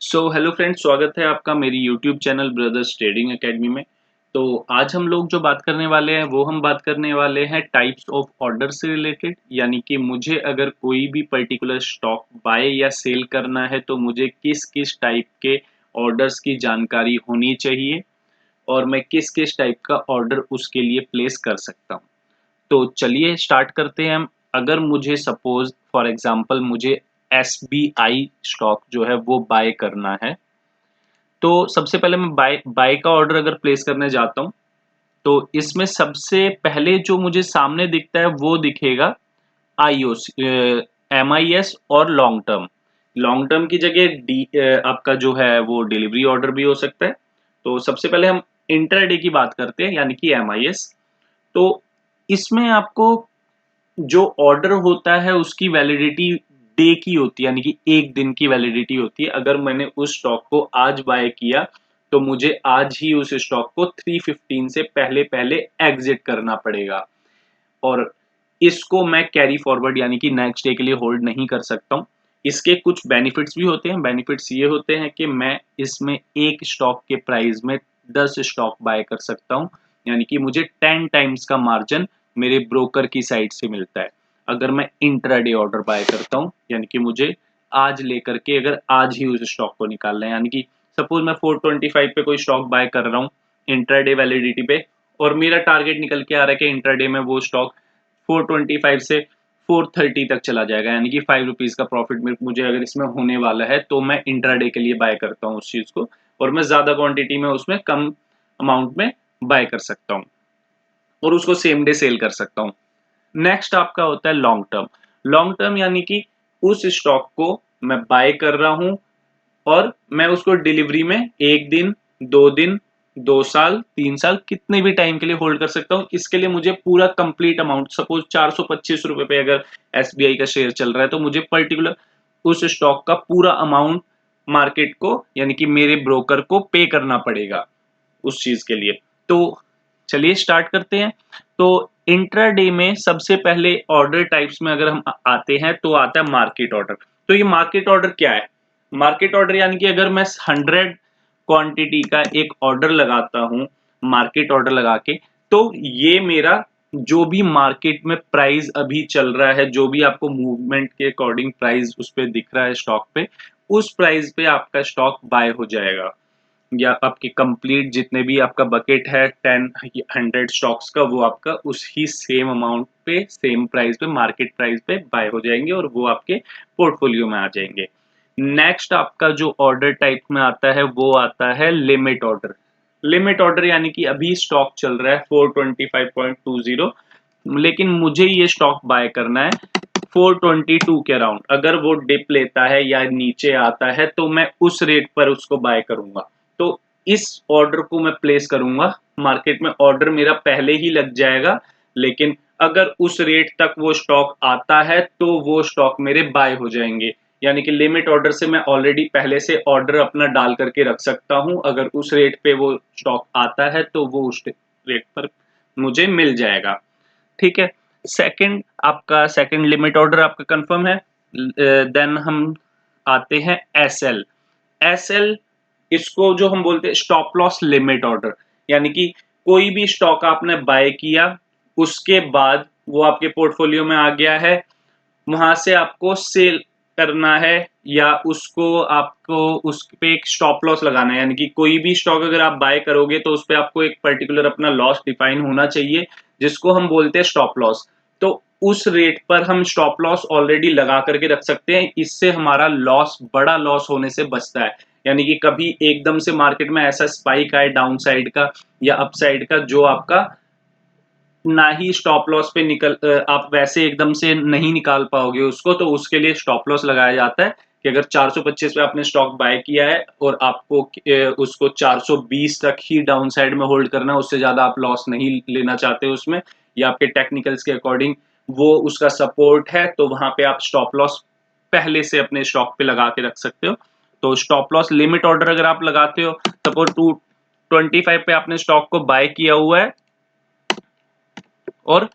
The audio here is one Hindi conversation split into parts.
हेलो फ्रेंड्स, स्वागत है आपका मेरी YouTube channel brothers trading academy में। तो आज हम लोग जो बात करने वाले हैं वो हम बात करने वाले हैं टाइप्स ऑफ ऑर्डर से रिलेटेड। यानी कि मुझे अगर कोई भी पर्टिकुलर स्टॉक बाय या सेल करना है तो मुझे किस किस टाइप के ऑर्डर्स की जानकारी होनी चाहिए और मैं किस किस टाइप का ऑर्डर उसके लिए प्लेस कर सकता हूँ। तो चलिए स्टार्ट करते हैं हम। अगर मुझे सपोज फॉर एग्जांपल मुझे एसबीआई स्टॉक जो है वो बाय करना है, तो सबसे पहले मैं बाय बाय का ऑर्डर अगर प्लेस करने जाता हूँ तो इसमें सबसे पहले जो मुझे सामने दिखता है वो दिखेगा आईओसी, एमआईएस और लॉन्ग टर्म की जगह आपका जो है वो डिलीवरी ऑर्डर भी हो सकता है। तो सबसे पहले हम इंटरडे की बात करते हैं यानी कि एमआईएस। तो इसमें आपको जो ऑर्डर होता है उसकी वैलिडिटी डे की होती है, यानी कि एक दिन की वैलिडिटी होती है। अगर मैंने उस स्टॉक को आज बाय किया तो मुझे आज ही उस स्टॉक को 3:15 से पहले पहले एग्जिट करना पड़ेगा और इसको मैं कैरी फॉरवर्ड यानी कि नेक्स्ट डे के लिए होल्ड नहीं कर सकता हूँ। इसके कुछ बेनिफिट्स भी होते हैं। बेनिफिट्स ये होते हैं कि मैं इसमें एक स्टॉक के प्राइस में 10 स्टॉक बाय कर सकता हूँ, यानी कि मुझे 10 टाइम्स का मार्जिन मेरे ब्रोकर की साइड से मिलता है अगर मैं इंट्राडे ऑर्डर बाय करता हूँ। यानी कि मुझे आज लेकर के अगर आज ही उस स्टॉक को निकालना है, यानी कि सपोज मैं 425 पे कोई स्टॉक बाय कर रहा हूँ इंट्राडे वैलिडिटी पे और मेरा टारगेट निकल के आ रहा है कि इंट्राडे में वो स्टॉक 425 से 430 तक चला जाएगा, यानी कि ₹5 का प्रॉफिट मुझे अगर इसमें होने वाला है तो मैं इंट्राडे के लिए बाय करता हूँ उस चीज को और मैं ज्यादा क्वांटिटी में उसमें कम अमाउंट में बाय कर सकता हूँ और उसको सेम डे सेल कर सकता हूँ। नेक्स्ट आपका होता है लॉन्ग टर्म। लॉन्ग टर्म यानी कि उस स्टॉक को मैं बाय कर रहा हूँ और मैं उसको डिलीवरी में 1 दिन, 2 दिन, 2 साल, 3 साल कितने भी टाइम के लिए होल्ड कर सकता हूँ। इसके लिए मुझे पूरा कंप्लीट अमाउंट, सपोज ₹425 पे अगर एसबीआई का शेयर चल रहा है तो मुझे पर्टिकुलर उस स्टॉक का पूरा अमाउंट मार्केट को यानी कि मेरे ब्रोकर को पे करना पड़ेगा उस चीज के लिए। तो चलिए स्टार्ट करते हैं। तो इंट्राडे में सबसे पहले ऑर्डर टाइप्स में अगर हम आते हैं तो आता है मार्केट ऑर्डर। तो ये मार्केट ऑर्डर क्या है? मार्केट ऑर्डर यानी कि अगर मैं 100 क्वांटिटी का एक ऑर्डर लगाता हूं मार्केट ऑर्डर लगा के, तो ये मेरा जो भी मार्केट में प्राइस अभी चल रहा है, जो भी आपको मूवमेंट के अकॉर्डिंग प्राइस उस पर दिख रहा है स्टॉक पे, उस प्राइस पे आपका स्टॉक बाय हो जाएगा या आपके कंप्लीट जितने भी आपका बकेट है 10 100 स्टॉक्स का, वो आपका उसी सेम अमाउंट पे सेम प्राइस पे मार्केट प्राइस पे बाय हो जाएंगे और वो आपके पोर्टफोलियो में आ जाएंगे। नेक्स्ट आपका जो ऑर्डर टाइप में आता है वो आता है लिमिट ऑर्डर। लिमिट ऑर्डर यानी कि अभी स्टॉक चल रहा है 425.20, लेकिन मुझे ये स्टॉक बाय करना है 422 के अराउंड। अगर वो डिप लेता है या नीचे आता है तो मैं उस रेट पर उसको बाय करूंगा। तो इस ऑर्डर को मैं प्लेस करूंगा मार्केट में, ऑर्डर मेरा पहले ही लग जाएगा, लेकिन अगर उस रेट तक वो स्टॉक आता है तो वो स्टॉक मेरे बाय हो जाएंगे। यानी कि लिमिट ऑर्डर से मैं ऑलरेडी पहले से ऑर्डर अपना डाल करके रख सकता हूं, अगर उस रेट पे वो स्टॉक आता है तो वो उस रेट पर मुझे मिल जाएगा। ठीक है। सेकंड आपका सेकंड लिमिट ऑर्डर आपका कंफर्म है। देन हम आते हैं एसएल। एसएल, इसको जो हम बोलते हैं स्टॉप लॉस लिमिट ऑर्डर, यानी कि कोई भी स्टॉक आपने बाय किया उसके बाद वो आपके पोर्टफोलियो में आ गया है, वहां से आपको सेल करना है या उसको आपको उस पे एक स्टॉप लॉस लगाना है। यानी कि कोई भी स्टॉक अगर आप बाय करोगे तो उस पे आपको एक पर्टिकुलर अपना लॉस डिफाइन होना चाहिए जिसको हम बोलते हैं स्टॉप लॉस। तो उस रेट पर हम स्टॉप लॉस ऑलरेडी लगा करके रख सकते हैं, इससे हमारा लॉस बड़ा लॉस होने से बचता है। यानी कि कभी एकदम से मार्केट में ऐसा स्पाइक आए डाउन साइड का या अपसाइड का जो आपका ना ही स्टॉप लॉस पे आप वैसे एकदम से नहीं निकाल पाओगे उसको, तो उसके लिए स्टॉप लॉस लगाया जाता है कि अगर 425 पे आपने स्टॉक बाय किया है और आपको उसको 420 तक ही डाउन साइड में होल्ड करना है, उससे ज्यादा आप लॉस नहीं लेना चाहते उसमें, या आपके टेक्निकल्स के अकॉर्डिंग वो उसका सपोर्ट है, तो वहां पे आप स्टॉप लॉस पहले से अपने स्टॉक पे लगा के रख सकते हो। तो स्टॉप लॉस लिमिट ऑर्डर अगर आप लगाते हो, सपोज 225 पे आपने स्टॉक को बाय किया हुआ है और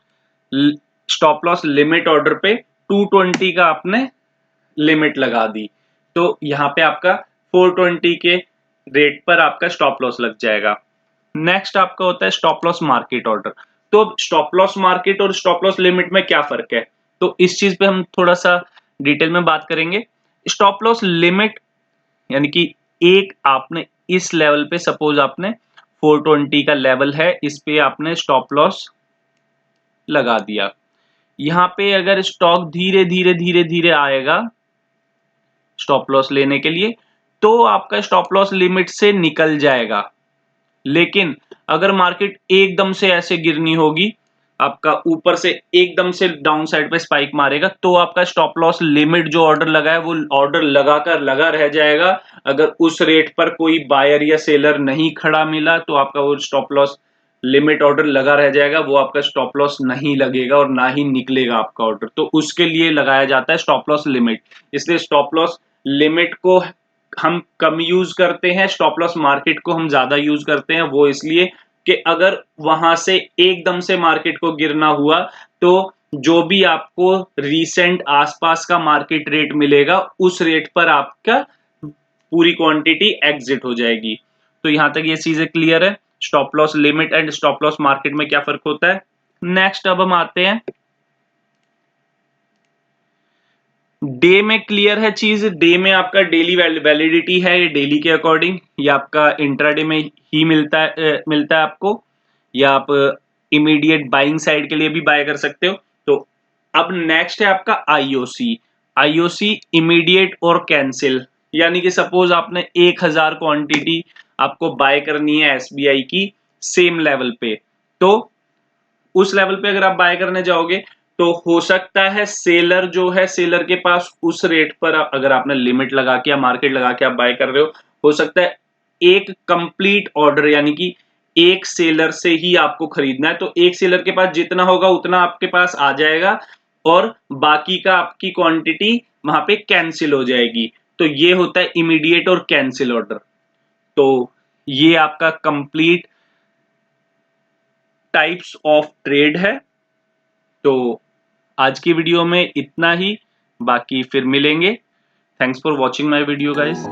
स्टॉप लॉस लिमिट ऑर्डर पे 220 का आपने लिमिट लगा दी, तो यहाँ पे आपका 420 के रेट पर आपका स्टॉप लॉस लग जाएगा। नेक्स्ट आपका होता है स्टॉप लॉस मार्केट ऑर्डर। तो स्टॉप लॉस मार्केट और स्टॉप लॉस लिमिट में क्या फर्क है, तो इस चीज पे हम थोड़ा सा डिटेल में बात करेंगे। स्टॉप लॉस लिमिट यानी कि एक आपने इस लेवल पे, सपोज आपने 420 का लेवल है, इस पे आपने स्टॉप लॉस लगा दिया। यहाँ पे अगर स्टॉक धीरे धीरे धीरे धीरे आएगा स्टॉप लॉस लेने के लिए, तो आपका स्टॉप लॉस लिमिट से निकल जाएगा। लेकिन अगर मार्केट एकदम से ऐसे गिरनी होगी, आपका ऊपर से एकदम से डाउन साइड पे स्पाइक मारेगा, तो आपका स्टॉप लॉस लिमिट जो ऑर्डर लगा है वो ऑर्डर लगाकर लगा रह जाएगा। अगर उस रेट पर कोई बायर या सेलर नहीं खड़ा मिला तो आपका वो स्टॉप लॉस लिमिट ऑर्डर लगा रह जाएगा, वो आपका स्टॉप लॉस नहीं लगेगा और ना ही निकलेगा आपका ऑर्डर। तो उसके लिए लगाया जाता है स्टॉप लॉस लिमिट। इसलिए स्टॉप लॉस लिमिट को हम कम यूज करते हैं, स्टॉप लॉस मार्केट को हम ज्यादा यूज करते हैं। वो इसलिए कि अगर वहां से एकदम से मार्केट को गिरना हुआ तो जो भी आपको रीसेंट आसपास का मार्केट रेट मिलेगा उस रेट पर आपका पूरी क्वांटिटी एग्जिट हो जाएगी। तो यहां तक ये चीजें क्लियर है, stop loss limit and stop loss market में क्या फर्क होता है। नेक्स्ट अब हम आते हैं डे में। क्लियर है चीज, डे में आपका डेली वैलिडिटी है, ये डेली के अकॉर्डिंग, ये आपका इंट्राडे में ही मिलता है आपको, या आप इमीडिएट बाइंग साइड के लिए भी बाय कर सकते हो। तो अब नेक्स्ट है आपका आईओसी। आईओसी इमीडिएट और कैंसिल, यानी कि सपोज आपने 1000 क्वांटिटी आपको बाय करनी है एसबीआई की सेम लेवल पे, तो उस लेवल पे अगर आप बाय करने जाओगे तो हो सकता है सेलर जो है, सेलर के पास उस रेट पर अगर आपने लिमिट लगा के या मार्केट लगा के आप बाय कर रहे हो सकता है एक कंप्लीट ऑर्डर यानी कि एक सेलर से ही आपको खरीदना है, तो एक सेलर के पास जितना होगा उतना आपके पास आ जाएगा और बाकी का आपकी क्वांटिटी वहां पे कैंसिल हो जाएगी। तो ये होता है इमीडिएट और कैंसिल ऑर्डर। तो ये आपका कंप्लीट टाइप्स ऑफ ट्रेड है। तो आज की वीडियो में इतना ही, बाकी फिर मिलेंगे। Thanks for watching my video guys.